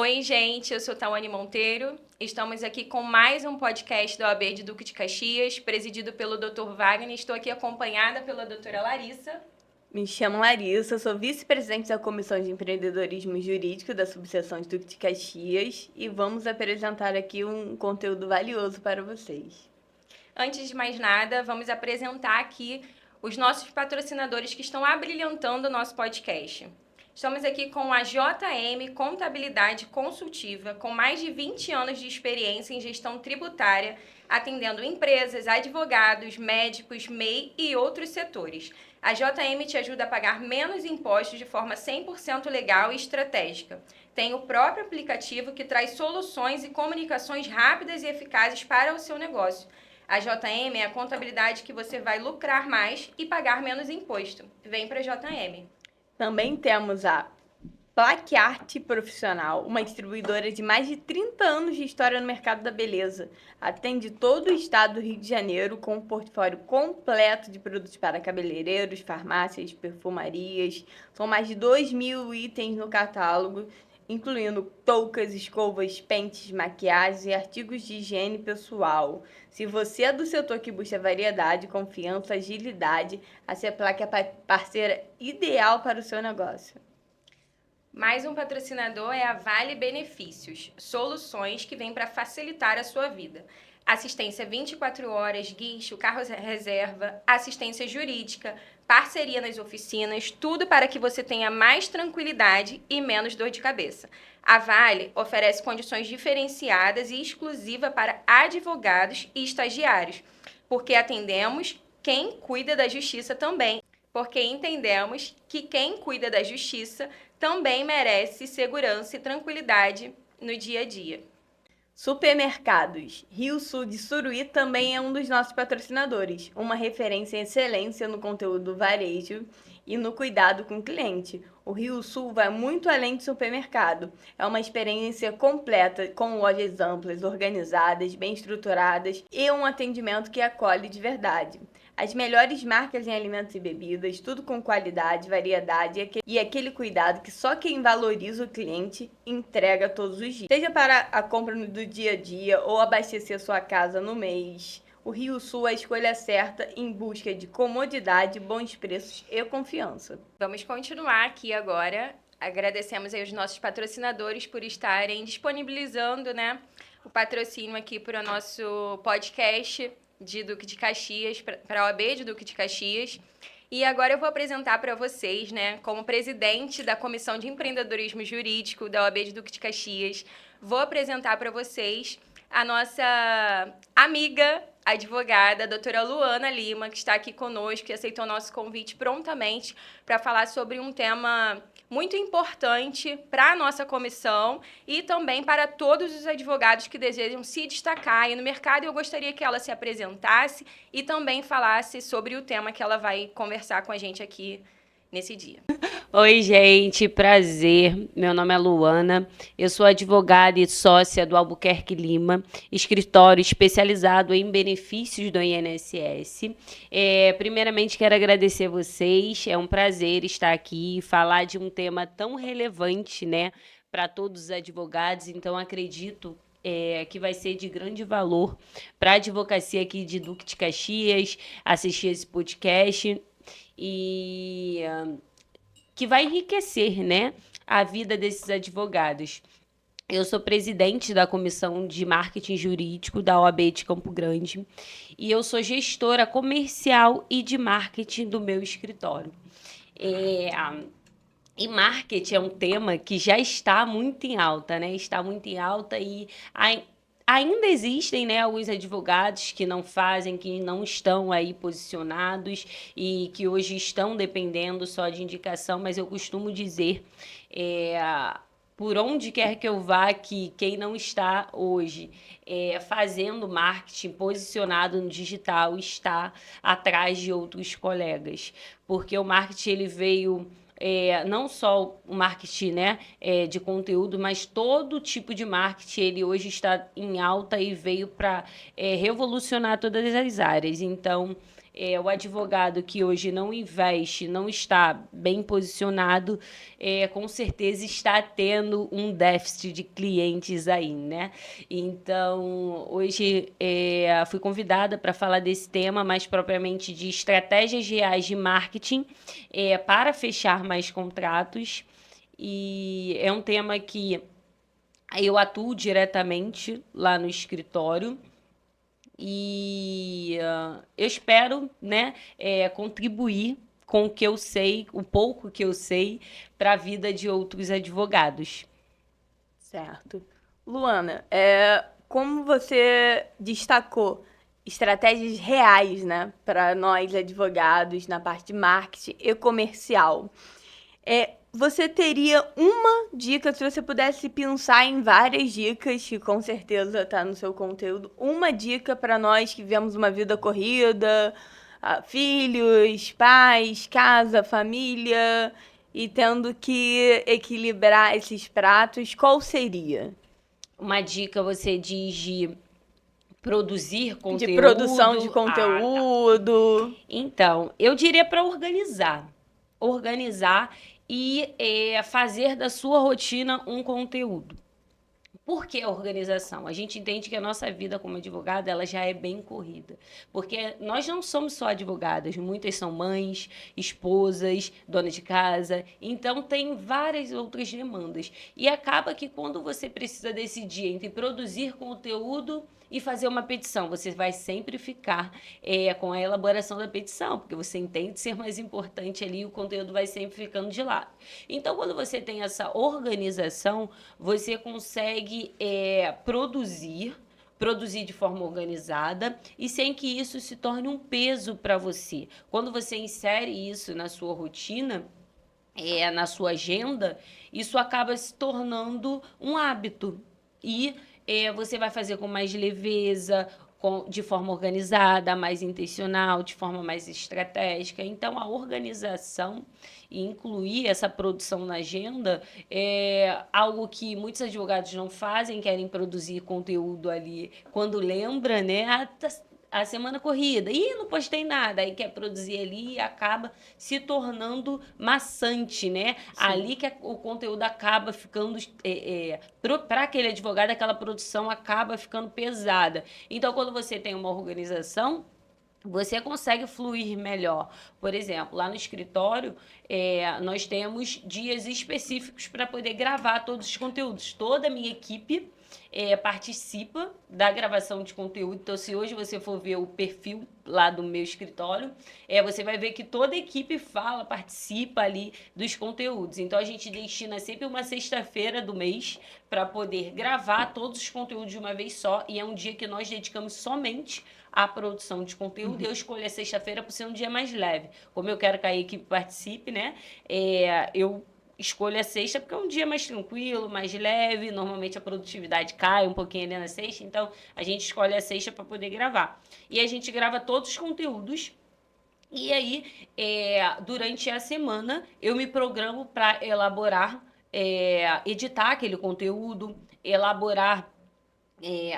Oi, gente, eu sou Tawane Monteiro. Estamos aqui com mais um podcast da OAB de Duque de Caxias, presidido pelo Dr. Wagner. Estou aqui acompanhada pela doutora Larissa. Me chamo Larissa, sou vice-presidente da Comissão de Empreendedorismo Jurídico da Subseção de Duque de Caxias e vamos apresentar aqui um conteúdo valioso para vocês. Antes de mais nada, vamos apresentar aqui os nossos patrocinadores que estão abrilhantando o nosso podcast. Estamos aqui com a JM Contabilidade Consultiva, com mais de 20 anos de experiência em gestão tributária, atendendo empresas, advogados, médicos, MEI e outros setores. A JM te ajuda a pagar menos impostos de forma 100% legal e estratégica. Tem o próprio aplicativo que traz soluções e comunicações rápidas e eficazes para o seu negócio. A JM é a contabilidade que você vai lucrar mais e pagar menos imposto. Vem para a JM. Também temos a Plaquiarte Profissional, uma distribuidora de mais de 30 anos de história no mercado da beleza. Atende todo o estado do Rio de Janeiro com um portfólio completo de produtos para cabeleireiros, farmácias, perfumarias. São mais de 2.000 itens no catálogo, incluindo toucas, escovas, pentes, maquiagens e artigos de higiene pessoal. Se você é do setor que busca variedade, confiança, agilidade, a Ceplac é a parceira ideal para o seu negócio. Mais um patrocinador é a Vale Benefícios, soluções que vêm para facilitar a sua vida. Assistência 24 horas, guincho, carro reserva, assistência jurídica, parceria nas oficinas, tudo para que você tenha mais tranquilidade e menos dor de cabeça. A Vale oferece condições diferenciadas e exclusivas para advogados e estagiários, porque atendemos quem cuida da justiça também, porque entendemos que quem cuida da justiça também merece segurança e tranquilidade no dia a dia. Supermercados. Rio Sul de Suruí também é um dos nossos patrocinadores, uma referência em excelência no conteúdo do varejo e no cuidado com o cliente. O Rio Sul vai muito além de supermercado. É uma experiência completa, com lojas amplas, organizadas, bem estruturadas e um atendimento que acolhe de verdade. As melhores marcas em alimentos e bebidas, tudo com qualidade, variedade e aquele cuidado que só quem valoriza o cliente entrega todos os dias. Seja para a compra do dia a dia ou abastecer sua casa no mês, o Rio Sul é a escolha certa em busca de comodidade, bons preços e confiança. Vamos continuar aqui agora. Agradecemos aí os nossos patrocinadores por estarem disponibilizando, o patrocínio aqui para o nosso podcast de Duque de Caxias, para a OAB de Duque de Caxias. E agora eu vou apresentar para vocês, como presidente da Comissão de Empreendedorismo Jurídico da OAB de Duque de Caxias, vou apresentar para vocês a nossa amiga advogada, a doutora Luana Lima, que está aqui conosco e aceitou o nosso convite prontamente para falar sobre um tema muito importante para a nossa comissão e também para todos os advogados que desejam se destacar aí no mercado. Eu gostaria que ela se apresentasse e também falasse sobre o tema que ela vai conversar com a gente aqui nesse dia. Oi, gente, prazer. Meu nome é Luana, eu sou advogada e sócia do Albuquerque Lima, escritório especializado em benefícios do INSS. Primeiramente, quero agradecer vocês, é um prazer estar aqui e falar de um tema tão relevante, para todos os advogados, então acredito que vai ser de grande valor para a advocacia aqui de Duque de Caxias, assistir esse podcast e que vai enriquecer, a vida desses advogados. Eu sou presidente da Comissão de Marketing Jurídico da OAB de Campo Grande e eu sou gestora comercial e de marketing do meu escritório. E marketing é um tema que já está muito em alta, Está muito em alta e ainda existem, alguns advogados que não fazem, que não estão aí posicionados e que hoje estão dependendo só de indicação, mas eu costumo dizer, por onde quer que eu vá, que quem não está hoje fazendo marketing, posicionado no digital, está atrás de outros colegas, porque o marketing ele veio... não só o marketing de conteúdo, mas todo tipo de marketing ele hoje está em alta e veio para revolucionar todas as áreas. Então, O advogado que hoje não investe, não está bem posicionado, com certeza está tendo um déficit de clientes aí, né? Então, hoje fui convidada para falar desse tema, mais propriamente de estratégias reais de marketing para fechar mais contratos. E é um tema que eu atuo diretamente lá no escritório e eu espero, né, contribuir com o que eu sei, o pouco que eu sei, para a vida de outros advogados. Certo. Luana, como você destacou estratégias reais, né, para nós advogados na parte de marketing e comercial, você teria uma dica, se você pudesse pensar em várias dicas, que com certeza está no seu conteúdo, uma dica para nós que vivemos uma vida corrida, filhos, pais, casa, família, e tendo que equilibrar esses pratos, qual seria? Uma dica você diz de produzir conteúdo? De produção de Tá. conteúdo. Então, eu diria para organizar. Organizar e fazer da sua rotina um conteúdo. Por que a organização? A gente entende que a nossa vida como advogada, ela já é bem corrida. Porque nós não somos só advogadas, muitas são mães, esposas, donas de casa, então tem várias outras demandas. E acaba que quando você precisa decidir entre produzir conteúdo e fazer uma petição, você vai sempre ficar com a elaboração da petição, porque você entende ser mais importante ali e o conteúdo vai sempre ficando de lado. Então, quando você tem essa organização, você consegue produzir de forma organizada e sem que isso se torne um peso para você. Quando você insere isso na sua rotina, na sua agenda, isso acaba se tornando um hábito e você vai fazer com mais leveza, de forma organizada, mais intencional, de forma mais estratégica. Então, a organização e incluir essa produção na agenda é algo que muitos advogados não fazem, querem produzir conteúdo ali quando lembra, né? A semana corrida, não postei nada, aí quer produzir ali e acaba se tornando maçante, né? Sim. Ali que o conteúdo acaba ficando, para aquele advogado, aquela produção acaba ficando pesada. Então, quando você tem uma organização, você consegue fluir melhor. Por exemplo, lá no escritório, nós temos dias específicos para poder gravar todos os conteúdos. Toda a minha equipe participa da gravação de conteúdo. Então, se hoje você for ver o perfil lá do meu escritório, você vai ver que toda a equipe participa ali dos conteúdos. Então, a gente destina sempre uma sexta-feira do mês para poder gravar todos os conteúdos de uma vez só, e é um dia que nós dedicamos somente à produção de conteúdo. Eu escolho a sexta-feira por ser um dia mais leve. Como eu quero que a equipe participe, né? Eu escolho a sexta porque é um dia mais tranquilo, mais leve. Normalmente a produtividade cai um pouquinho ali na sexta, então a gente escolhe a sexta para poder gravar. E a gente grava todos os conteúdos. E aí, durante a semana, eu me programo para elaborar, editar aquele conteúdo, elaborar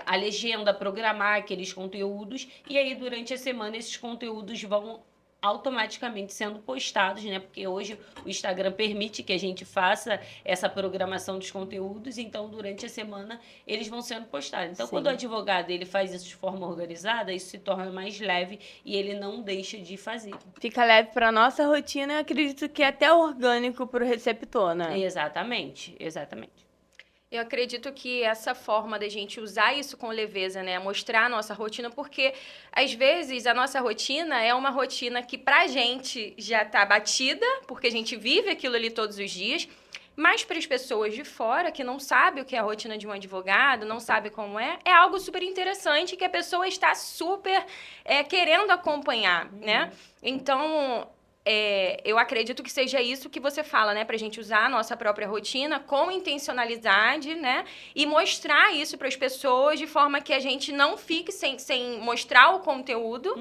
a legenda, programar aqueles conteúdos, e aí durante a semana esses conteúdos vão automaticamente sendo postados, né? Porque hoje o Instagram permite que a gente faça essa programação dos conteúdos, então durante a semana eles vão sendo postados. Então, quando o advogado ele faz isso de forma organizada, isso se torna mais leve e ele não deixa de fazer. Fica leve para nossa rotina e acredito que é até orgânico para o receptor, né? Exatamente. Eu acredito que essa forma da gente usar isso com leveza, né? Mostrar a nossa rotina, porque às vezes a nossa rotina é uma rotina que pra gente já tá batida, porque a gente vive aquilo ali todos os dias, mas para as pessoas de fora, que não sabem o que é a rotina de um advogado, não sabem como é algo super interessante que a pessoa está super querendo acompanhar, né? Então, eu acredito que seja isso que você fala, né? Pra gente usar a nossa própria rotina com intencionalidade, né? E mostrar isso para as pessoas de forma que a gente não fique sem mostrar o conteúdo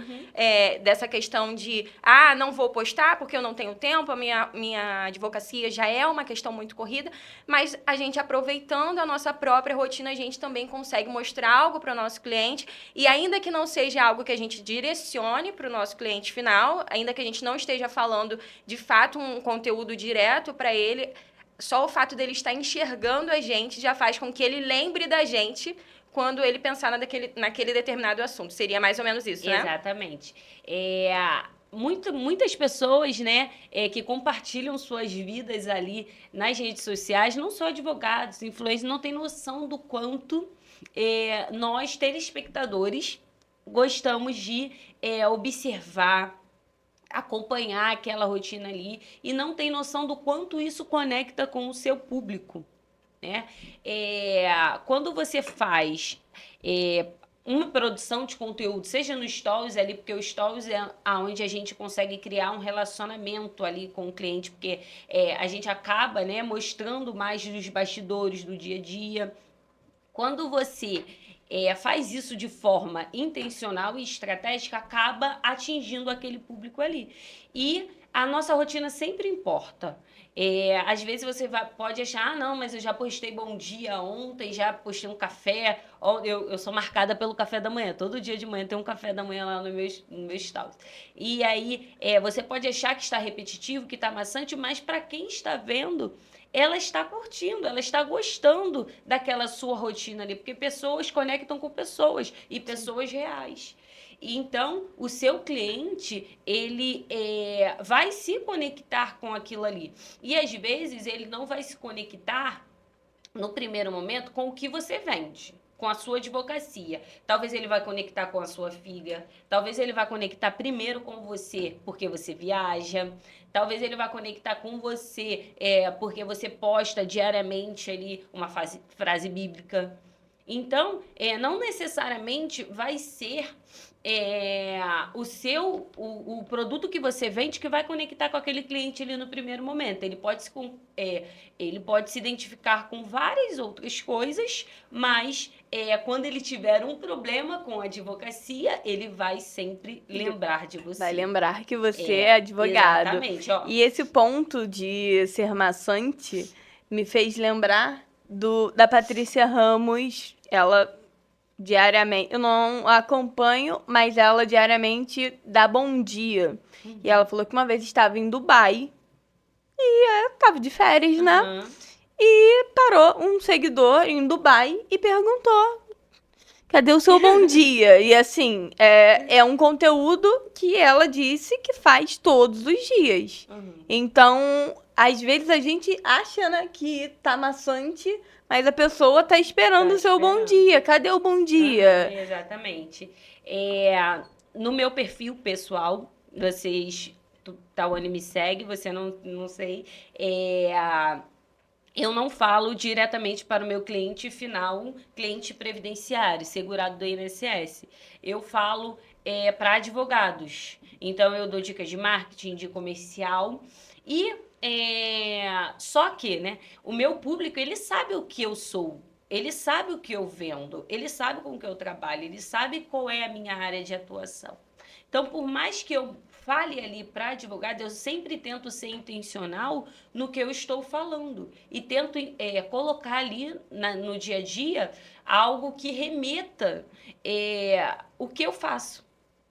dessa questão de, não vou postar porque eu não tenho tempo, a minha advocacia já é uma questão muito corrida, mas a gente aproveitando a nossa própria rotina, a gente também consegue mostrar algo para o nosso cliente e ainda que não seja algo que a gente direcione para o nosso cliente final, ainda que a gente não esteja falando de fato um conteúdo direto para ele, só o fato dele estar enxergando a gente já faz com que ele lembre da gente quando ele pensar naquele determinado assunto. Seria mais ou menos isso, né? Exatamente. Muitas pessoas, né, que compartilham suas vidas ali nas redes sociais, não só advogados, influencers, não têm noção do quanto nós, telespectadores, gostamos de observar, acompanhar aquela rotina ali e não tem noção do quanto isso conecta com o seu público, né? Quando você faz uma produção de conteúdo, seja no Stories ali, porque o Stories é onde a gente consegue criar um relacionamento ali com o cliente, porque a gente acaba, né, mostrando mais dos bastidores do dia a dia. Quando você faz isso de forma intencional e estratégica, acaba atingindo aquele público ali. E a nossa rotina sempre importa. Às vezes você pode achar, não, mas eu já postei bom dia ontem, já postei um café. Eu sou marcada pelo café da manhã. Todo dia de manhã tem um café da manhã lá no meu stories. E aí você pode achar que está repetitivo, que está maçante, mas para quem está vendo, ela está curtindo, ela está gostando daquela sua rotina ali, porque pessoas conectam com pessoas e pessoas reais. Então, o seu cliente, ele vai se conectar com aquilo ali. E, às vezes, ele não vai se conectar, no primeiro momento, com o que você vende, com a sua advocacia. Talvez ele vai conectar com a sua filha, talvez ele vai conectar primeiro com você, porque você viaja, talvez ele vai conectar com você porque você posta diariamente ali uma frase bíblica. Então, não necessariamente vai ser o produto que você vende que vai conectar com aquele cliente ali no primeiro momento. Ele pode se identificar com várias outras coisas, mas quando ele tiver um problema com a advocacia, ele vai sempre lembrar de você. Vai lembrar que você é advogado. Exatamente. Ó. E esse ponto de ser maçante me fez lembrar da Patrícia Ramos. Ela diariamente, eu não a acompanho, mas ela diariamente dá bom dia. E ela falou que uma vez estava em Dubai e estava de férias, né? E parou um seguidor em Dubai e perguntou: cadê o seu bom dia? E assim, é um conteúdo que ela disse que faz todos os dias. Então, às vezes a gente acha, né, que tá maçante, mas a pessoa tá esperando o seu bom dia. Cadê o bom dia? Exatamente. No meu perfil pessoal, Tawane me segue, você não sei. Eu não falo diretamente para o meu cliente final, cliente previdenciário, segurado do INSS. Eu falo para advogados. Então, eu dou dicas de marketing, de comercial. E só que, né, o meu público, ele sabe o que eu sou. Ele sabe o que eu vendo. Ele sabe com o que eu trabalho. Ele sabe qual é a minha área de atuação. Então, por mais que eu fale ali para advogado, eu sempre tento ser intencional no que eu estou falando. E tento colocar ali no dia a dia algo que remeta o que eu faço,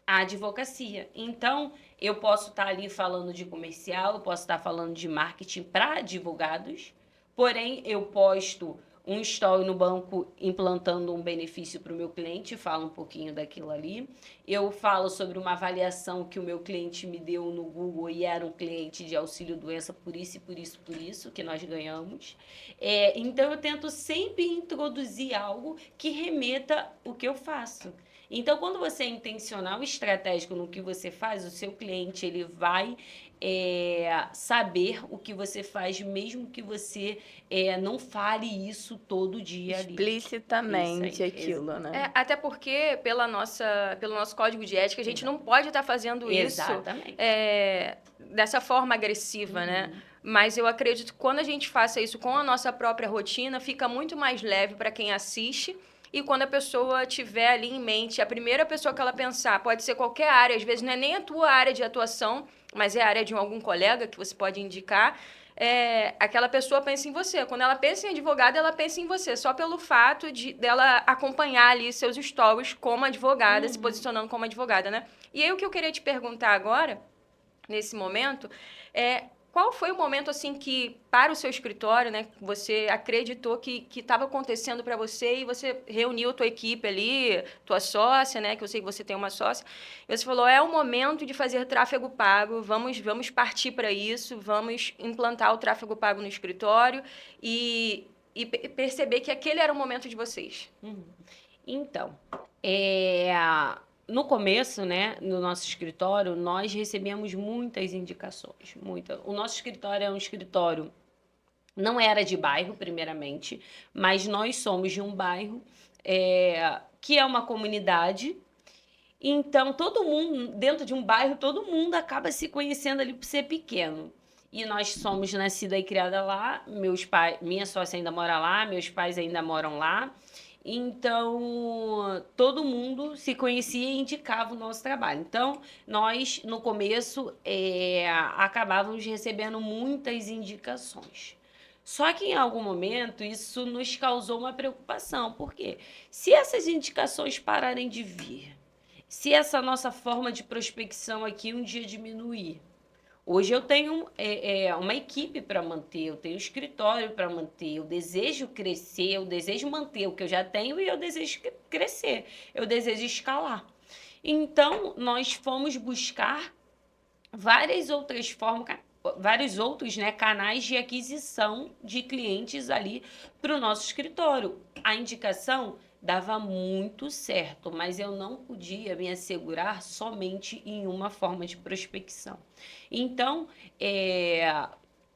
a advocacia. Então, eu posso estar ali falando de comercial, eu posso estar falando de marketing para advogados, porém, eu posto um story no banco implantando um benefício para o meu cliente, falo um pouquinho daquilo ali. Eu falo sobre uma avaliação que o meu cliente me deu no Google e era um cliente de auxílio-doença por isso e por isso, por isso, que nós ganhamos. Então, eu tento sempre introduzir algo que remeta o que eu faço. Então, quando você é intencional e estratégico no que você faz, o seu cliente ele vai saber o que você faz, mesmo que você não fale isso todo dia ali. Explicitamente Isso aí, aquilo, né? Até porque, pelo nosso código de ética, a gente não pode estar fazendo isso Exatamente. dessa forma agressiva, né? Mas eu acredito que quando a gente faça isso com a nossa própria rotina, fica muito mais leve para quem assiste. E quando a pessoa tiver ali em mente, a primeira pessoa que ela pensar, pode ser qualquer área, às vezes não é nem a tua área de atuação, mas é a área de algum colega que você pode indicar, aquela pessoa pensa em você. Quando ela pensa em advogada, ela pensa em você, só pelo fato dela acompanhar ali seus stories como advogada, se posicionando como advogada, né? E aí o que eu queria te perguntar agora, nesse momento, qual foi o momento, assim, que, para o seu escritório, né, você acreditou que estava acontecendo para você e você reuniu a tua equipe ali, tua sócia, né, que eu sei que você tem uma sócia, e você falou, é o momento de fazer tráfego pago, vamos partir para isso, vamos implantar o tráfego pago no escritório e perceber que aquele era o momento de vocês. Então, no começo, né, no nosso escritório, nós recebemos muitas indicações, muita. O nosso escritório é um escritório, não era de bairro, primeiramente, mas nós somos de um bairro que é uma comunidade. Então, todo mundo, dentro de um bairro, todo mundo acaba se conhecendo ali por ser pequeno. E nós somos nascida e criada lá, minha sócia ainda mora lá, meus pais ainda moram lá. Então, todo mundo se conhecia e indicava o nosso trabalho. Então, nós, no começo, acabávamos recebendo muitas indicações. Só que, em algum momento, isso nos causou uma preocupação. Por quê? Se essas indicações pararem de vir, se essa nossa forma de prospecção aqui um dia diminuir, hoje eu tenho uma equipe para manter, eu tenho um escritório para manter, eu desejo crescer, eu desejo manter o que eu já tenho e eu desejo crescer, eu desejo escalar. Então, nós fomos buscar várias outras formas, vários outros, né, canais de aquisição de clientes ali para o nosso escritório. A indicação dava muito certo, mas eu não podia me assegurar somente em uma forma de prospecção. Então,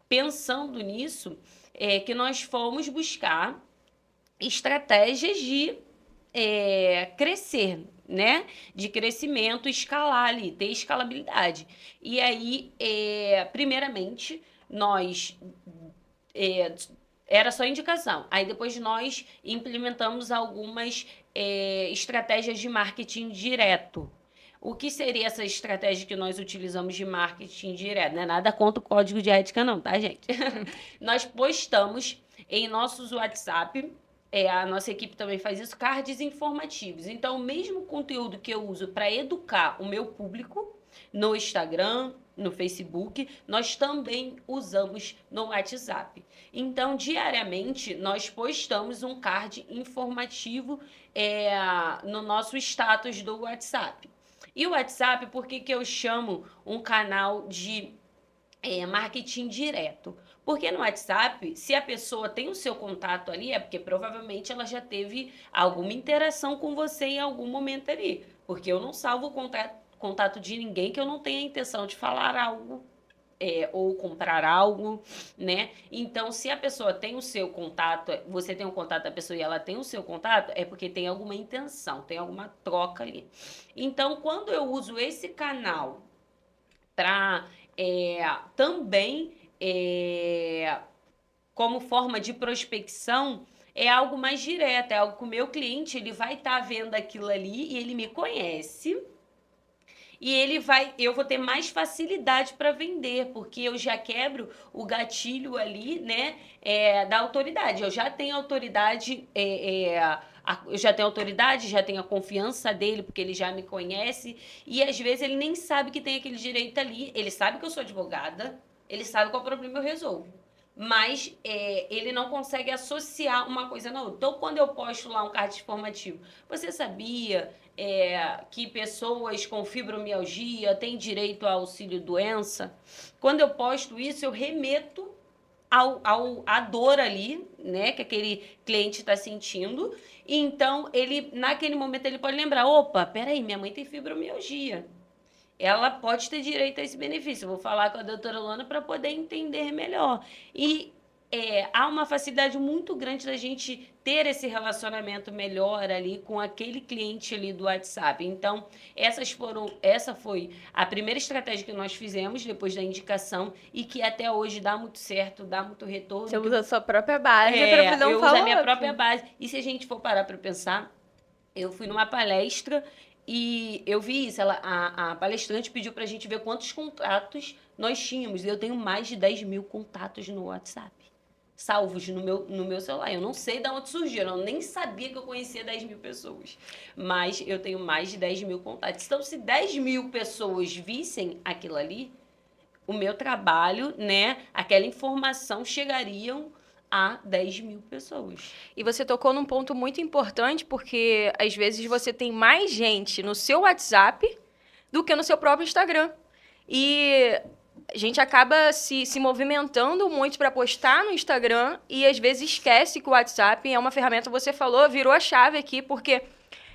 pensando nisso, que nós fomos buscar estratégias de crescer, né? De crescimento, escalar ali, ter escalabilidade. E aí, primeiramente, nós era só indicação. Aí depois nós implementamos algumas estratégias de marketing direto. O que seria essa estratégia que nós utilizamos de marketing direto? Não é nada contra o código de ética, não, tá, gente? Nós postamos em nossos WhatsApp, a nossa equipe também faz isso, cards informativos. Então, o mesmo conteúdo que eu uso para educar o meu público no Instagram, no Facebook, nós também usamos no WhatsApp. Então, diariamente, nós postamos um card informativo no nosso status do WhatsApp. E o WhatsApp, por que eu chamo um canal de marketing direto? Porque no WhatsApp, se a pessoa tem o seu contato ali, é porque provavelmente ela já teve alguma interação com você em algum momento ali. Porque eu não salvo o contato de ninguém que eu não tenha a intenção de falar algo ou comprar algo, né? Então, se a pessoa tem o seu contato, você tem o contato da pessoa e ela tem o seu contato, é porque tem alguma intenção, tem alguma troca ali. Então, quando eu uso esse canal para também como forma de prospecção, é algo mais direto, é algo que o meu cliente ele vai estar vendo aquilo ali e ele me conhece. E eu vou ter mais facilidade para vender, porque eu já quebro o gatilho ali, né, da autoridade. Eu já tenho autoridade, já tenho a confiança dele, porque ele já me conhece. E às vezes ele nem sabe que tem aquele direito ali. Ele sabe que eu sou advogada, ele sabe qual problema eu resolvo. Mas ele não consegue associar uma coisa na outra. Então, quando eu posto lá um card informativo, você sabia que pessoas com fibromialgia têm direito ao auxílio-doença? Quando eu posto isso, eu remeto à dor ali, né, que aquele cliente está sentindo. E então, naquele momento, ele pode lembrar, opa, peraí, minha mãe tem fibromialgia. ela pode ter direito a esse benefício. Eu vou falar com a doutora Luana para poder entender melhor. E há uma facilidade muito grande da gente ter esse relacionamento melhor ali com aquele cliente ali do WhatsApp. Então, essa foi a primeira estratégia que nós fizemos depois da indicação e que até hoje dá muito certo, dá muito retorno. Você usa a sua própria base para fazer um eu uso follow-up. a minha própria base. E se a gente for parar para pensar, eu fui numa palestra e eu vi isso. A palestrante pediu para a gente ver quantos contatos nós tínhamos. Eu tenho mais de 10 mil contatos no WhatsApp, salvos no meu celular. Eu não sei de onde surgiram, eu nem sabia que eu conhecia 10 mil pessoas. Mas eu tenho mais de 10 mil contatos. Então, se 10 mil pessoas vissem aquilo ali, o meu trabalho, né, aquela informação chegariam a 10 mil pessoas. E você tocou num ponto muito importante, porque às vezes você tem mais gente no seu WhatsApp do que no seu próprio Instagram. E a gente acaba se movimentando muito para postar no Instagram e às vezes esquece que o WhatsApp é uma ferramenta, você falou, virou a chave aqui, porque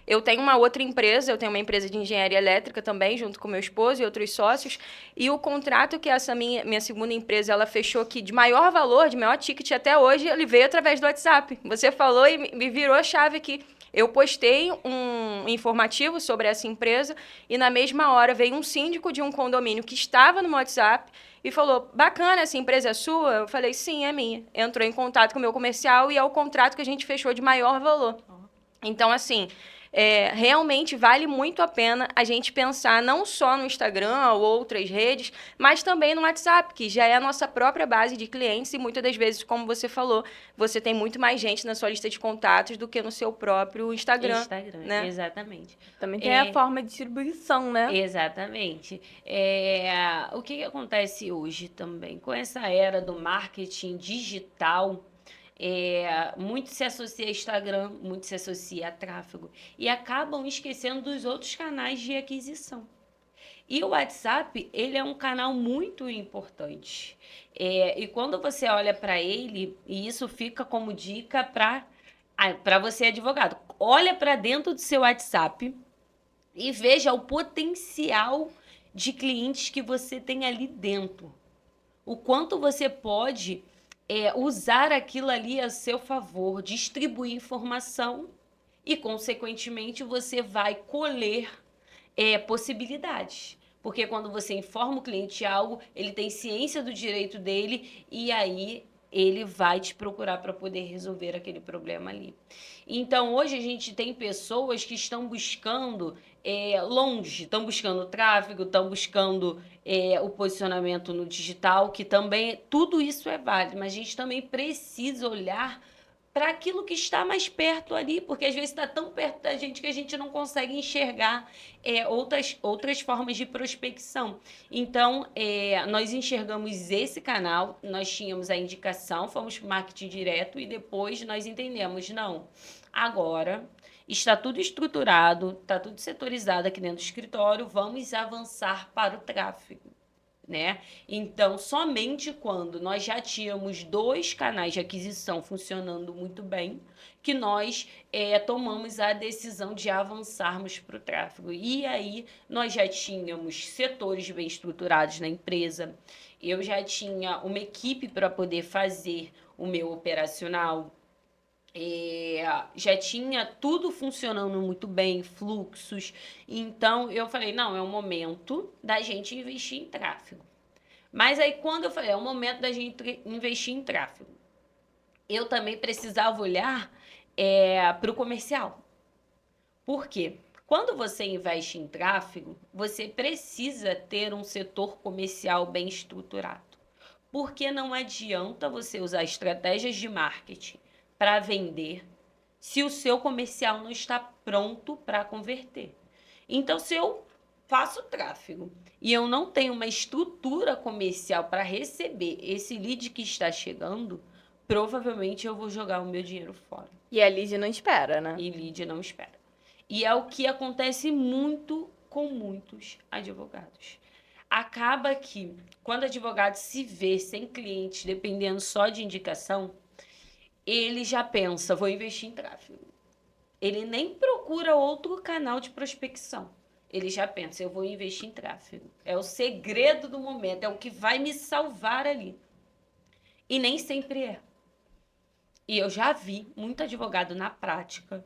eu tenho uma outra empresa, eu tenho uma empresa de engenharia elétrica também, junto com meu esposo e outros sócios, e o contrato que essa minha segunda empresa, ela fechou aqui de maior valor, de maior ticket até hoje, ele veio através do WhatsApp. Você falou e me virou a chave aqui. Eu postei um informativo sobre essa empresa e na mesma hora veio um síndico de um condomínio que estava no meu WhatsApp e falou, bacana, essa empresa é sua? Eu falei, sim, é minha. Entrou em contato com o meu comercial e é o contrato que a gente fechou de maior valor. Então, assim, realmente vale muito a pena a gente pensar não só no Instagram ou outras redes, mas também no WhatsApp, que já é a nossa própria base de clientes e muitas das vezes, como você falou, você tem muito mais gente na sua lista de contatos do que no seu próprio Instagram. Né? Exatamente. Também tem a forma de distribuição, né? Exatamente. O que acontece hoje também? Com essa era do marketing digital, muito se associa a Instagram, muito se associa a tráfego e acabam esquecendo dos outros canais de aquisição. E o WhatsApp, ele é um canal muito importante. E quando você olha para ele, e isso fica como dica para você, advogado, olha para dentro do seu WhatsApp e veja o potencial de clientes que você tem ali dentro. O quanto você pode usar aquilo ali a seu favor, distribuir informação e, consequentemente, você vai colher possibilidades. Porque quando você informa o cliente algo, ele tem ciência do direito dele e aí ele vai te procurar para poder resolver aquele problema ali. Então, hoje a gente tem pessoas que estão buscando longe, estão buscando tráfego, estão buscando o posicionamento no digital, que também, tudo isso é válido, mas a gente também precisa olhar para aquilo que está mais perto ali, porque às vezes está tão perto da gente que a gente não consegue enxergar outras formas de prospecção. Então, nós enxergamos esse canal, nós tínhamos a indicação, fomos para o marketing direto e depois nós entendemos, não, agora está tudo estruturado, está tudo setorizado aqui dentro do escritório, vamos avançar para o tráfego. Né? Então, somente quando nós já tínhamos 2 canais de aquisição funcionando muito bem, que nós tomamos a decisão de avançarmos para o tráfego. E aí, nós já tínhamos setores bem estruturados na empresa, eu já tinha uma equipe para poder fazer o meu operacional, já tinha tudo funcionando muito bem, fluxos. Então, eu falei, não, é o momento da gente investir em tráfego. Mas aí, quando eu falei, é o momento da gente investir em tráfego, eu também precisava olhar para o comercial. Por quê? Quando você investe em tráfego, você precisa ter um setor comercial bem estruturado. Porque não adianta você usar estratégias de marketing para vender se o seu comercial não está pronto para converter. Então, se eu faço tráfego e eu não tenho uma estrutura comercial para receber esse lead que está chegando, provavelmente eu vou jogar o meu dinheiro fora. E a lead não espera, né? E lead não espera. E é o que acontece muito com muitos advogados. Acaba que, quando o advogado se vê sem cliente, dependendo só de indicação, ele já pensa, vou investir em tráfego. Ele nem procura outro canal de prospecção. ele já pensa, eu vou investir em tráfego. É o segredo do momento, é o que vai me salvar ali. E nem sempre é. E eu já vi muito advogado na prática,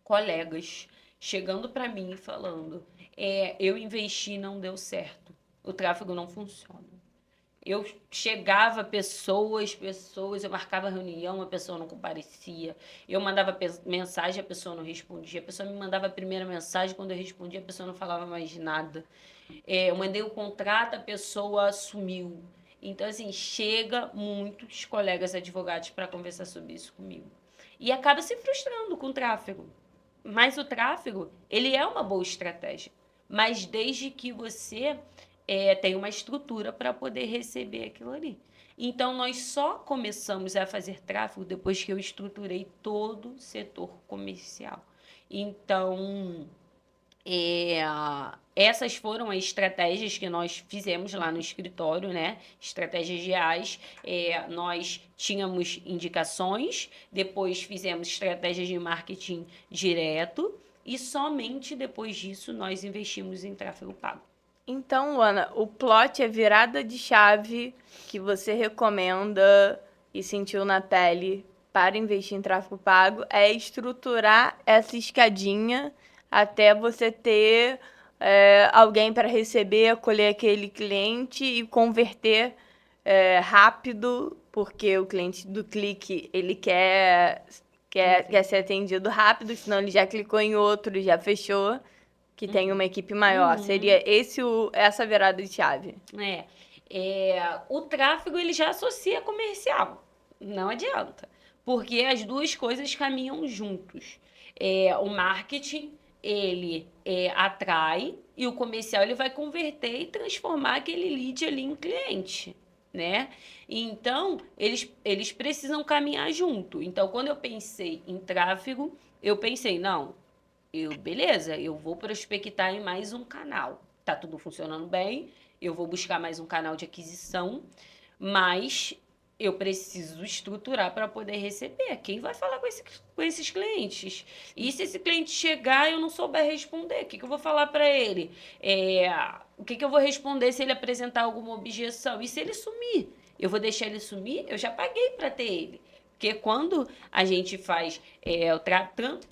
colegas, chegando para mim e falando, eu investi e não deu certo. O tráfego não funciona. Eu chegava pessoas, eu marcava reunião, a pessoa não comparecia. Eu mandava mensagem, a pessoa não respondia. A pessoa me mandava a primeira mensagem, quando eu respondia, a pessoa não falava mais nada. Eu mandei o contrato, a pessoa sumiu. Então, assim, chega muitos colegas advogados para conversar sobre isso comigo. E acaba se frustrando com o tráfego. Mas o tráfego, ele é uma boa estratégia. Mas desde que você tenha uma estrutura para poder receber aquilo ali. Então, nós só começamos a fazer tráfego depois que eu estruturei todo o setor comercial. Então, essas foram as estratégias que nós fizemos lá no escritório, né? Estratégias reais. Nós tínhamos indicações, depois fizemos estratégias de marketing direto e somente depois disso nós investimos em tráfego pago. Então, Luana, o plot, a virada de chave que você recomenda e sentiu na pele para investir em tráfego pago é estruturar essa escadinha até você ter alguém para receber, acolher aquele cliente e converter rápido, porque o cliente do clique, ele quer ser atendido rápido, senão ele já clicou em outro e já fechou, que tem uma equipe maior. Seria essa virada de chave. O tráfego, ele já associa comercial. Não adianta. Porque as duas coisas caminham juntos. O marketing, ele atrai e o comercial, ele vai converter e transformar aquele lead ali em cliente, né? Então, eles precisam caminhar junto. Então, quando eu pensei em tráfego, eu pensei, não, beleza, eu vou prospectar em mais um canal. Tá tudo funcionando bem, eu vou buscar mais um canal de aquisição, mas eu preciso estruturar para poder receber. Quem vai falar com esses clientes? E se esse cliente chegar e eu não souber responder, o que eu vou falar para ele? O que eu vou responder se ele apresentar alguma objeção? E se ele sumir? Eu vou deixar ele sumir? Eu já paguei para ter ele. Porque quando a gente faz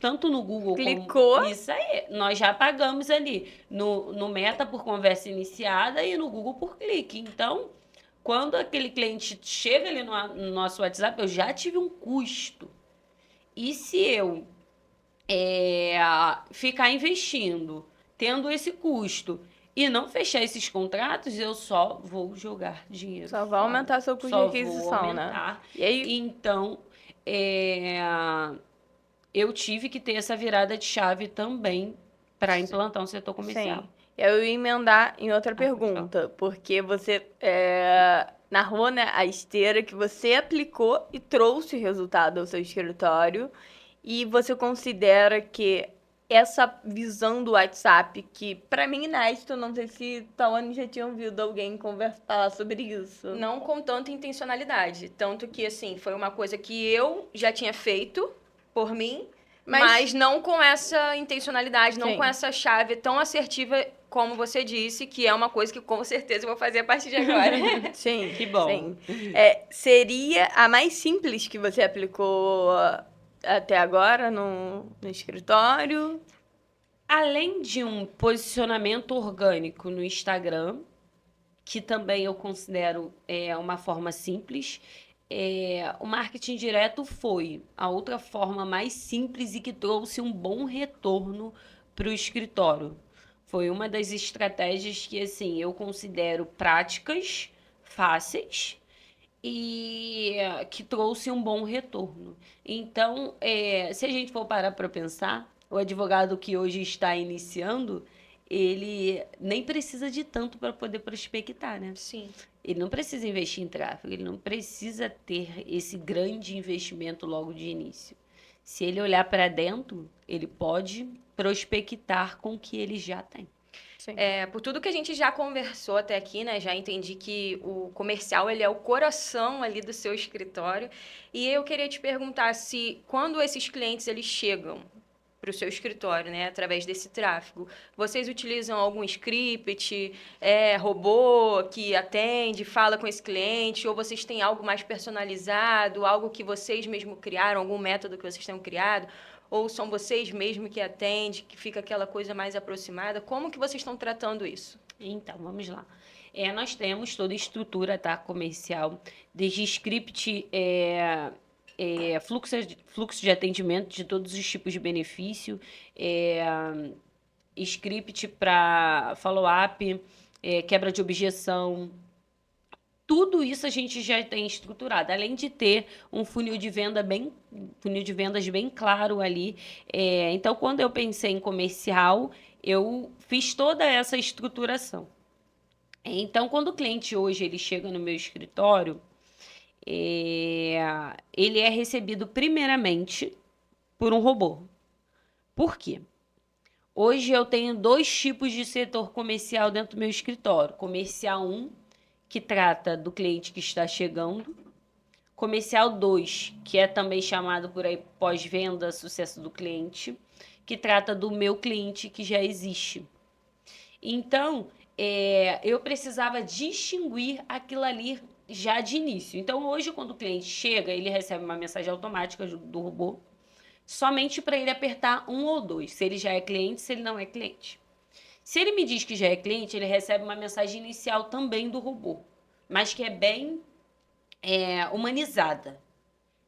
tanto no Google Clicou. como... Isso aí, nós já pagamos ali no Meta por conversa iniciada e no Google por clique. Então, quando aquele cliente chega ali no nosso WhatsApp, eu já tive um custo. E se eu ficar investindo, tendo esse custo e não fechar esses contratos, eu só vou jogar dinheiro. Só vai aumentar seu custo de aquisição, né? E aí, então, eu tive que ter essa virada de chave também para implantar um setor comercial. Sim. Eu ia emendar em outra pergunta, porque você narrou, né, a esteira que você aplicou e trouxe resultado ao seu escritório, e você considera que essa visão do WhatsApp, que para mim inédito, não sei se Tawane já tinha ouvido alguém conversar sobre isso. Não com tanta intencionalidade. Tanto que, assim, foi uma coisa que eu já tinha feito por mim, mas não com essa intencionalidade, não com essa chave tão assertiva como você disse, que é uma coisa que com certeza eu vou fazer a partir de agora. Sim, que bom. Sim. Seria a mais simples que você aplicou até agora no escritório? Além de um posicionamento orgânico no Instagram, que também eu considero uma forma simples, o marketing direto foi a outra forma mais simples e que trouxe um bom retorno para o escritório. Foi uma das estratégias que, assim, eu considero práticas, fáceis e que trouxe um bom retorno. Então, se a gente for parar para pensar, o advogado que hoje está iniciando, ele nem precisa de tanto para poder prospectar, né? Sim. Ele não precisa investir em tráfego, ele não precisa ter esse grande investimento logo de início. Se ele olhar para dentro, ele pode prospectar com o que ele já tem. Sim. Por tudo que a gente já conversou até aqui, né? Já entendi que o comercial, ele é o coração ali do seu escritório. E eu queria te perguntar se, quando esses clientes, eles chegam para o seu escritório, né, através desse tráfego? Vocês utilizam algum script, robô que atende, fala com esse cliente, ou vocês têm algo mais personalizado, algo que vocês mesmo criaram, algum método que vocês tenham criado, ou são vocês mesmo que atendem, que fica aquela coisa mais aproximada? Como que vocês estão tratando isso? Então, vamos lá. Nós temos toda a estrutura, tá, comercial, desde script, fluxo de atendimento de todos os tipos de benefício, script para follow-up, quebra de objeção. Tudo isso a gente já tem estruturado, além de ter um funil de vendas bem claro ali. Então, quando eu pensei em comercial, eu fiz toda essa estruturação. Então, quando o cliente hoje ele chega no meu escritório, ele é recebido primeiramente por um robô. Por quê? Hoje eu tenho 2 tipos de setor comercial dentro do meu escritório. Comercial 1, que trata do cliente que está chegando. Comercial 2, que é também chamado por aí pós-venda, sucesso do cliente, que trata do meu cliente que já existe. Então, eu precisava distinguir aquilo ali já de início. Então, hoje, quando o cliente chega, ele recebe uma mensagem automática do robô, somente para ele apertar 1 ou 2, se ele já é cliente, se ele não é cliente. Se ele me diz que já é cliente, ele recebe uma mensagem inicial também do robô, mas que é bem humanizada,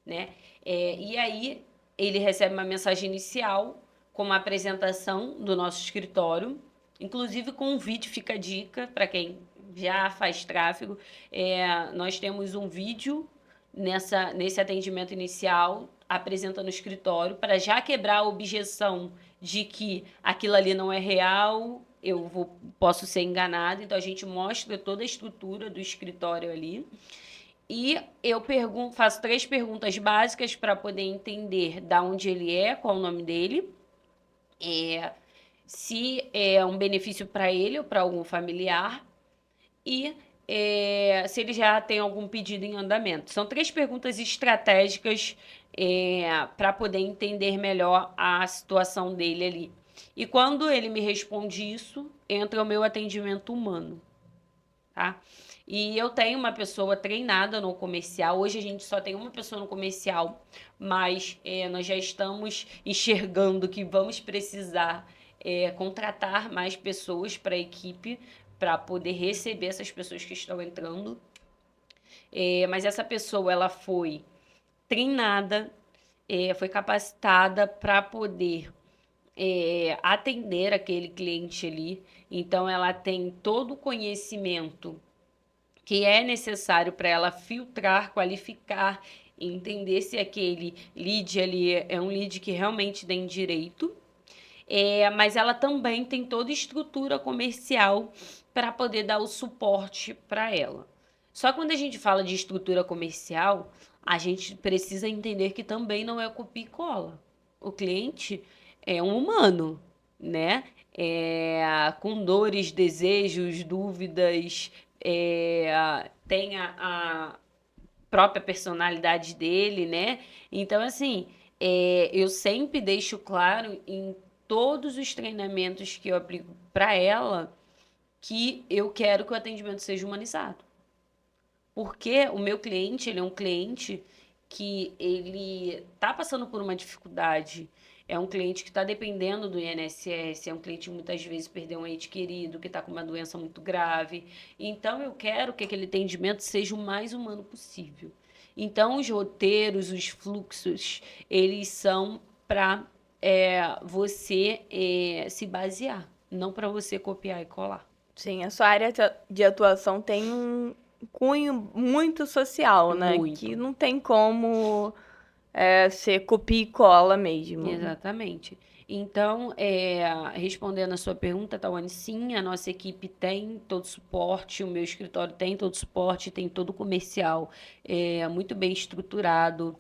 né? E aí, ele recebe uma mensagem inicial com uma apresentação do nosso escritório, inclusive com um vídeo, fica a dica para quem já faz tráfego. Nós temos um vídeo nesse atendimento inicial, apresentando o escritório, para já quebrar a objeção de que aquilo ali não é real, posso ser enganado. Então, a gente mostra toda a estrutura do escritório ali. E eu faço 3 perguntas básicas para poder entender de onde ele é, qual o nome dele, se é um benefício para ele ou para algum familiar e se ele já tem algum pedido em andamento. São 3 perguntas estratégicas para poder entender melhor a situação dele ali. E quando ele me responde isso, entra o meu atendimento humano, tá? E eu tenho uma pessoa treinada no comercial. Hoje a gente só tem uma pessoa no comercial, mas nós já estamos enxergando que vamos precisar contratar mais pessoas para a equipe para poder receber essas pessoas que estão entrando. Mas essa pessoa ela foi treinada, foi capacitada para poder atender aquele cliente ali. Então, ela tem todo o conhecimento que é necessário para ela filtrar, qualificar, entender se aquele lead ali é um lead que realmente tem direito. Mas ela também tem toda a estrutura comercial para poder dar o suporte para ela. Só que quando a gente fala de estrutura comercial, a gente precisa entender que também não é copia e cola. O cliente é um humano, né? Com dores, desejos, dúvidas, tem a própria personalidade dele, né? Então, assim, eu sempre deixo claro em todos os treinamentos que eu aplico para ela que eu quero que o atendimento seja humanizado. Porque o meu cliente, ele é um cliente que ele está passando por uma dificuldade, é um cliente que está dependendo do INSS, é um cliente que muitas vezes perdeu um ente querido, que está com uma doença muito grave. Então, eu quero que aquele atendimento seja o mais humano possível. Então, os roteiros, os fluxos, eles são para você se basear, não para você copiar e colar. Sim, a sua área de atuação tem um cunho muito social, né? Muito. Que não tem como ser copia e cola mesmo. Exatamente. Então, respondendo a sua pergunta, Tawane, sim, a nossa equipe tem todo o suporte, o meu escritório tem todo o suporte, tem todo o comercial muito bem estruturado.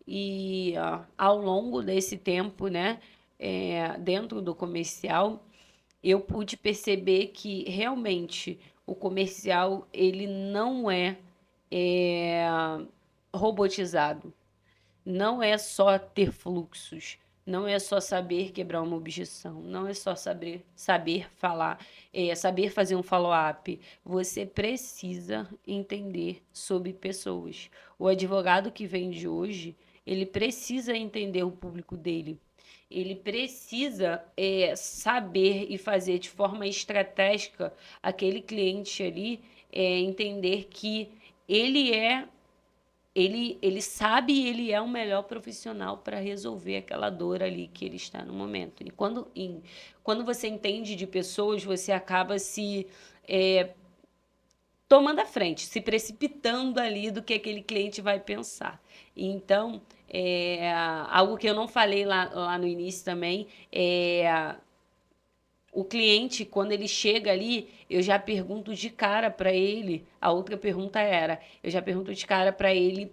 E ao longo desse tempo, né, dentro do comercial, eu pude perceber que realmente o comercial ele não é robotizado. Não é só ter fluxos, não é só saber quebrar uma objeção, não é só saber falar, saber fazer um follow-up. Você precisa entender sobre pessoas. O advogado que vende hoje, ele precisa entender o público dele. Ele precisa saber e fazer de forma estratégica aquele cliente ali entender que ele ele sabe e ele é o melhor profissional para resolver aquela dor ali que ele está no momento. E quando você entende de pessoas, você acaba se tomando a frente, se precipitando ali do que aquele cliente vai pensar. Então, algo que eu não falei lá no início também, o cliente, quando ele chega ali, eu já pergunto de cara para ele. A outra pergunta era: eu já pergunto de cara para ele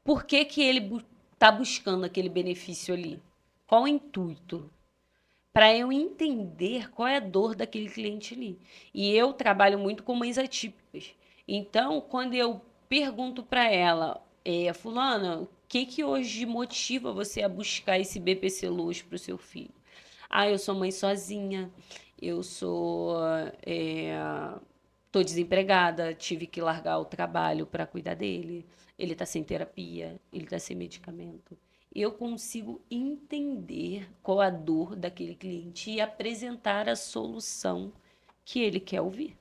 por que que ele está buscando aquele benefício ali? Qual o intuito? Para eu entender qual é a dor daquele cliente ali. E eu trabalho muito com mães atípicas. Então, quando eu pergunto para ela, fulana, o que que hoje motiva você a buscar esse BPC Luz para o seu filho? Ah, eu sou mãe sozinha, eu tô desempregada, tive que largar o trabalho para cuidar dele, ele está sem terapia, ele está sem medicamento. Eu consigo entender qual a dor daquele cliente e apresentar a solução que ele quer ouvir.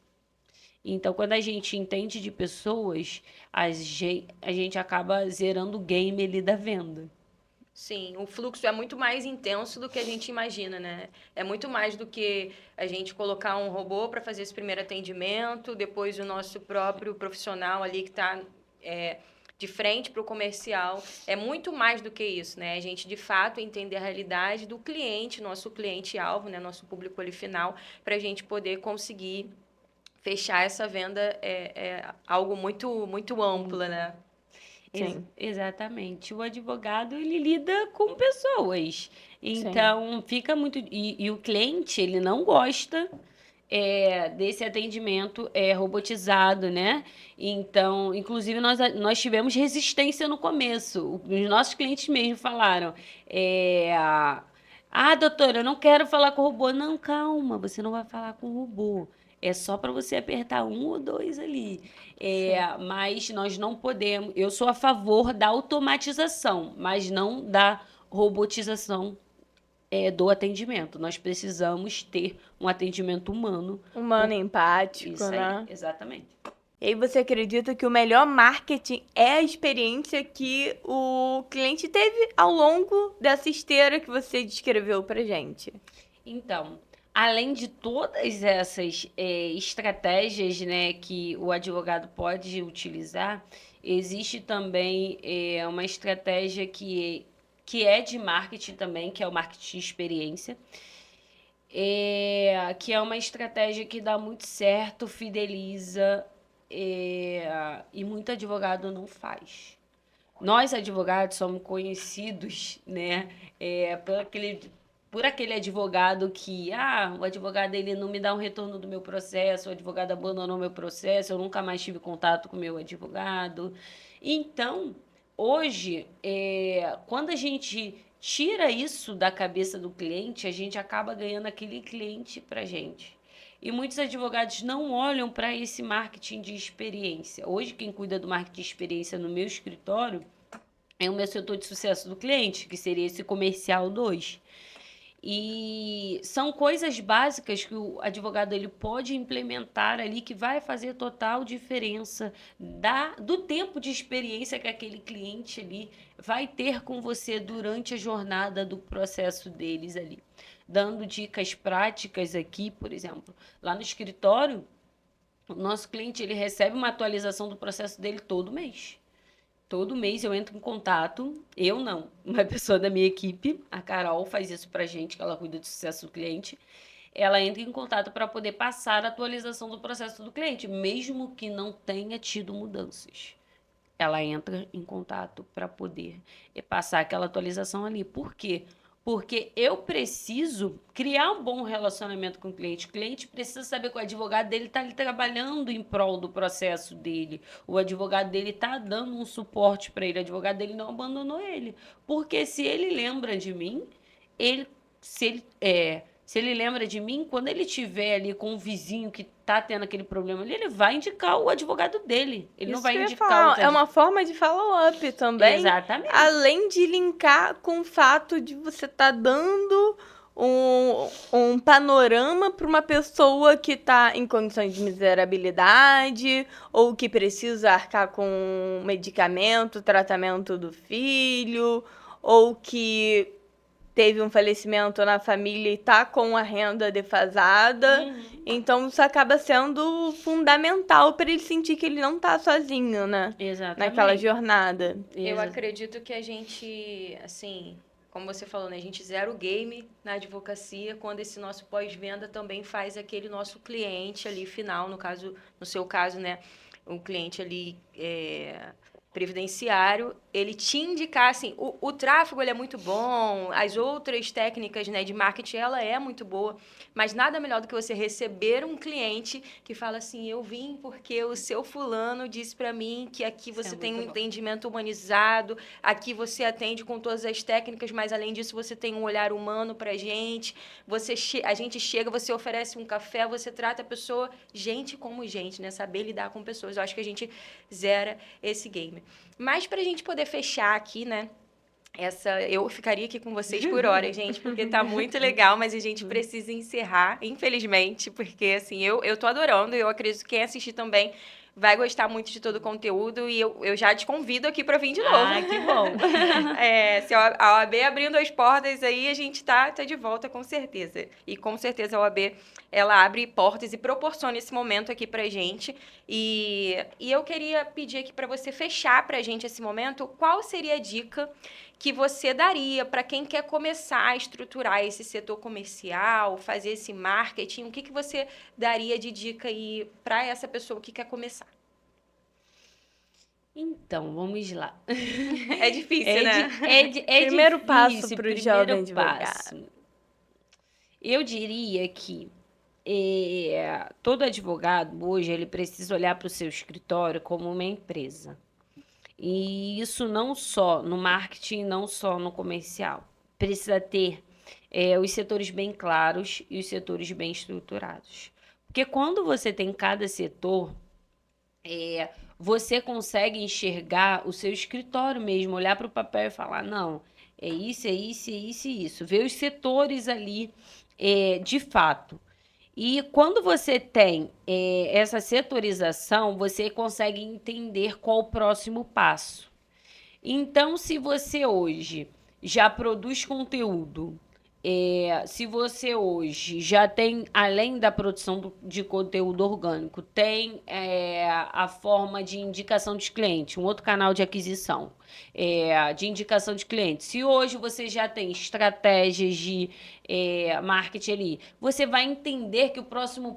Então, quando a gente entende de pessoas, a gente acaba zerando o game ali da venda. Sim, o fluxo é muito mais intenso do que a gente imagina, né? É muito mais do que a gente colocar um robô para fazer esse primeiro atendimento, depois o nosso próprio profissional ali que está de frente para o comercial. É muito mais do que isso, né? A gente, de fato, entender a realidade do cliente, nosso cliente-alvo, né? Nosso público ali final, para a gente poder conseguir fechar essa venda é algo muito, muito amplo, né? Sim. Exatamente. O advogado, ele lida com pessoas. Então, fica muito. E o cliente, ele não gosta desse atendimento robotizado, né? Então, inclusive, nós tivemos resistência no começo. Os nossos clientes mesmo falaram. Ah, doutora, eu não quero falar com o robô. Não, calma, você não vai falar com o robô. É só para você apertar um ou dois ali. Mas nós não podemos. Eu sou a favor da automatização, mas não da robotização do atendimento. Nós precisamos ter um atendimento humano. Humano, empático, Isso aí, né? exatamente. E aí você acredita que o melhor marketing é a experiência que o cliente teve ao longo dessa esteira que você descreveu pra gente? Então, além de todas essas estratégias, né, que o advogado pode utilizar, existe também uma estratégia que é de marketing também, que é o marketing de experiência, que é uma estratégia que dá muito certo, fideliza, e muito advogado não faz. Nós, advogados, somos conhecidos, né, por aquele advogado que, o advogado ele não me dá um retorno do meu processo, o advogado abandonou meu processo, eu nunca mais tive contato com o meu advogado. Então, hoje, quando a gente tira isso da cabeça do cliente, a gente acaba ganhando aquele cliente para gente. E muitos advogados não olham para esse marketing de experiência. Hoje, quem cuida do marketing de experiência no meu escritório é o meu setor de sucesso do cliente, que seria esse comercial 2. E são coisas básicas que o advogado ele pode implementar ali que vai fazer total diferença do tempo de experiência que aquele cliente ali vai ter com você durante a jornada do processo deles ali. Dando dicas práticas aqui, por exemplo, lá no escritório, o nosso cliente ele recebe uma atualização do processo dele todo mês. Todo mês eu entro em contato, eu não, uma pessoa da minha equipe, a Carol faz isso pra gente, que ela cuida do sucesso do cliente. Ela entra em contato para poder passar a atualização do processo do cliente, mesmo que não tenha tido mudanças. Ela entra em contato para poder passar aquela atualização ali. Por quê? Porque eu preciso criar um bom relacionamento com o cliente. O cliente precisa saber que o advogado dele está ali trabalhando em prol do processo dele. O advogado dele está dando um suporte para ele. O advogado dele não abandonou ele. Porque se ele lembra de mim, ele, se ele lembra de mim, quando ele estiver ali com um vizinho que está tendo aquele problema ali, ele vai indicar o advogado dele. Ele não Isso vai que eu ia indicar falar, outro é uma forma de follow-up também. Exatamente. Além de linkar com o fato de você estar dando um panorama para uma pessoa que está em condições de miserabilidade ou que precisa arcar com medicamento, tratamento do filho, ou que teve um falecimento na família e tá com a renda defasada. Então isso acaba sendo fundamental para ele sentir que ele não tá sozinho, né? Exatamente. Naquela jornada. Eu acredito que a gente, assim, como você falou, né? A gente zera o game na advocacia quando esse nosso pós-venda também faz aquele nosso cliente ali final, no seu caso, né? Um cliente ali previdenciário, ele te indicar, assim, o tráfego ele é muito bom, as outras técnicas, né, de marketing, ela é muito boa, mas nada melhor do que você receber um cliente que fala assim, eu vim porque o seu fulano disse para mim que aqui você tem um entendimento humanizado, aqui você atende com todas as técnicas, mas além disso você tem um olhar humano pra gente, a gente chega, você oferece um café, você trata a pessoa, gente como gente, né, saber lidar com pessoas, eu acho que a gente zera esse game. Mas pra gente poder fechar aqui, né? Eu ficaria aqui com vocês por horas, gente, porque tá muito legal, mas a gente precisa encerrar, infelizmente, porque assim, eu tô adorando, eu acredito que quem assistir também vai gostar muito de todo o conteúdo e eu já te convido aqui para vir de novo. Ah, que bom. Se a OAB abrindo as portas aí, a gente tá de volta com certeza. E com certeza a OAB, ela abre portas e proporciona esse momento aqui pra gente. E eu queria pedir aqui para você fechar pra gente esse momento, qual seria a dica que você daria para quem quer começar a estruturar esse setor comercial, fazer esse marketing? O que você daria de dica aí para essa pessoa que quer começar? Então, vamos lá. É difícil, né? Primeiro difícil, passo para o jovem advogado. Eu diria que todo advogado hoje ele precisa olhar para o seu escritório como uma empresa. E isso não só no marketing, não só no comercial. Precisa ter os setores bem claros e os setores bem estruturados. Porque quando você tem cada setor, você consegue enxergar o seu escritório mesmo, olhar para o papel e falar, não, é isso, é isso, é isso e isso. Ver os setores ali de fato. E quando você tem essa setorização, você consegue entender qual o próximo passo. Então, se você hoje já produz conteúdo, se você hoje já tem, além da produção de conteúdo orgânico, tem a forma de indicação de cliente, um outro canal de aquisição de indicação de cliente. Se hoje você já tem estratégias de marketing ali, você vai entender que o próximo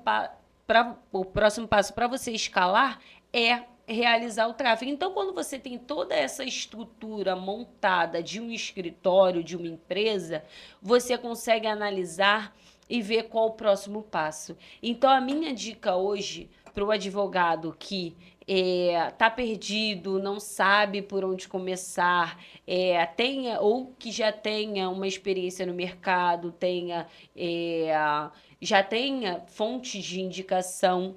passo para você escalar é realizar o tráfego. Então, quando você tem toda essa estrutura montada de um escritório, de uma empresa, você consegue analisar e ver qual o próximo passo. Então, a minha dica hoje para o advogado que tá perdido, não sabe por onde começar, ou que já tenha uma experiência no mercado, já tenha fontes de indicação,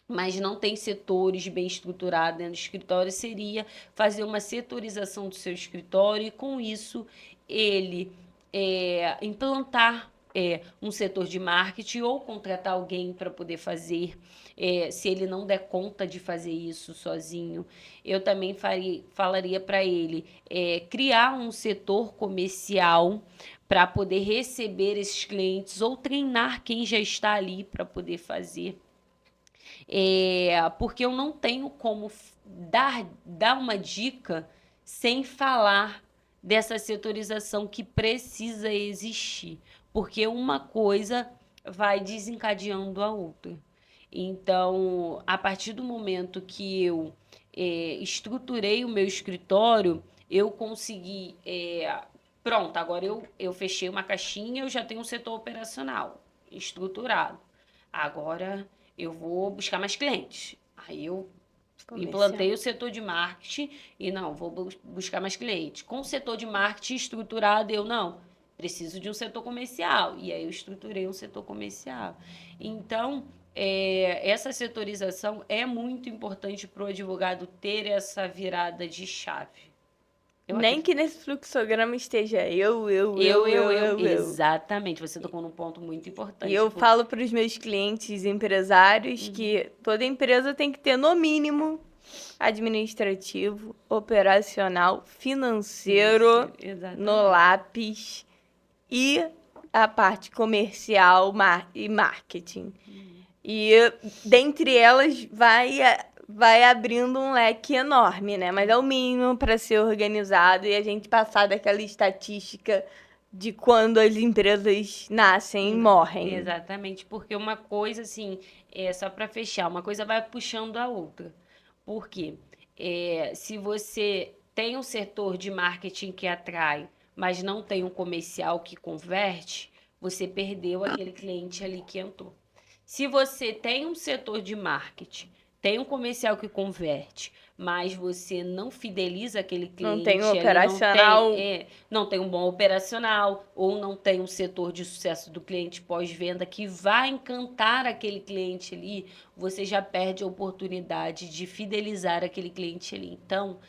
mas não tem setores bem estruturados dentro do escritório, seria fazer uma setorização do seu escritório e, com isso, ele implantar um setor de marketing ou contratar alguém para poder fazer, se ele não der conta de fazer isso sozinho. Eu também falaria para ele criar um setor comercial para poder receber esses clientes ou treinar quem já está ali para poder fazer. Porque eu não tenho como dar uma dica sem falar dessa setorização que precisa existir, porque uma coisa vai desencadeando a outra. Então, a partir do momento que eu estruturei o meu escritório, eu consegui Pronto, agora eu fechei uma caixinha, eu já tenho um setor operacional estruturado. Agora eu vou buscar mais clientes. Aí eu implantei o setor de marketing e não, vou buscar mais clientes. Com o setor de marketing estruturado, eu não, preciso de um setor comercial. E aí eu estruturei um setor comercial. Então, essa setorização é muito importante para o advogado ter essa virada de chave. Nem que nesse fluxograma esteja eu. Exatamente, você tocou num ponto muito importante. E eu falo para os meus clientes empresários que toda empresa tem que ter, no mínimo, administrativo, operacional, financeiro, no lápis e a parte comercial e marketing. E dentre elas vai abrindo um leque enorme, né? Mas é o mínimo para ser organizado e a gente passar daquela estatística de quando as empresas nascem e morrem. Exatamente, porque uma coisa, assim, só para fechar, uma coisa vai puxando a outra. Por quê? Se você tem um setor de marketing que atrai, mas não tem um comercial que converte, você perdeu aquele cliente ali que entrou. Se você tem um setor de marketing, tem um comercial que converte, mas você não fideliza aquele cliente, não tem um operacional, não tem um bom operacional, ou não tem um setor de sucesso do cliente pós-venda que vai encantar aquele cliente ali, você já perde a oportunidade de fidelizar aquele cliente ali. Então,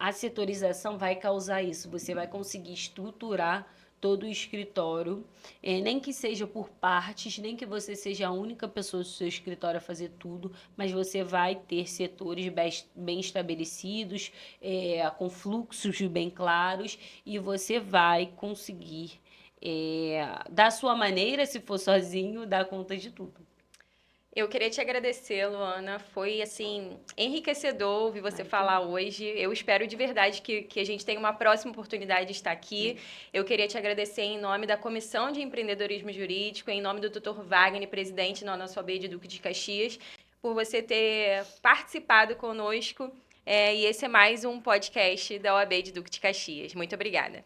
a setorização vai causar isso, você vai conseguir estruturar todo o escritório, nem que seja por partes, nem que você seja a única pessoa do seu escritório a fazer tudo, mas você vai ter setores bem estabelecidos, com fluxos bem claros, e você vai conseguir, da sua maneira, se for sozinho, dar conta de tudo. Eu queria te agradecer, Luana. Foi, assim, enriquecedor ouvir você falar hoje. Eu espero de verdade que a gente tenha uma próxima oportunidade de estar aqui. Eu queria te agradecer em nome da Comissão de Empreendedorismo Jurídico, em nome do Dr. Wagner, presidente da nossa OAB de Duque de Caxias, por você ter participado conosco. E esse é mais um podcast da OAB de Duque de Caxias. Muito obrigada.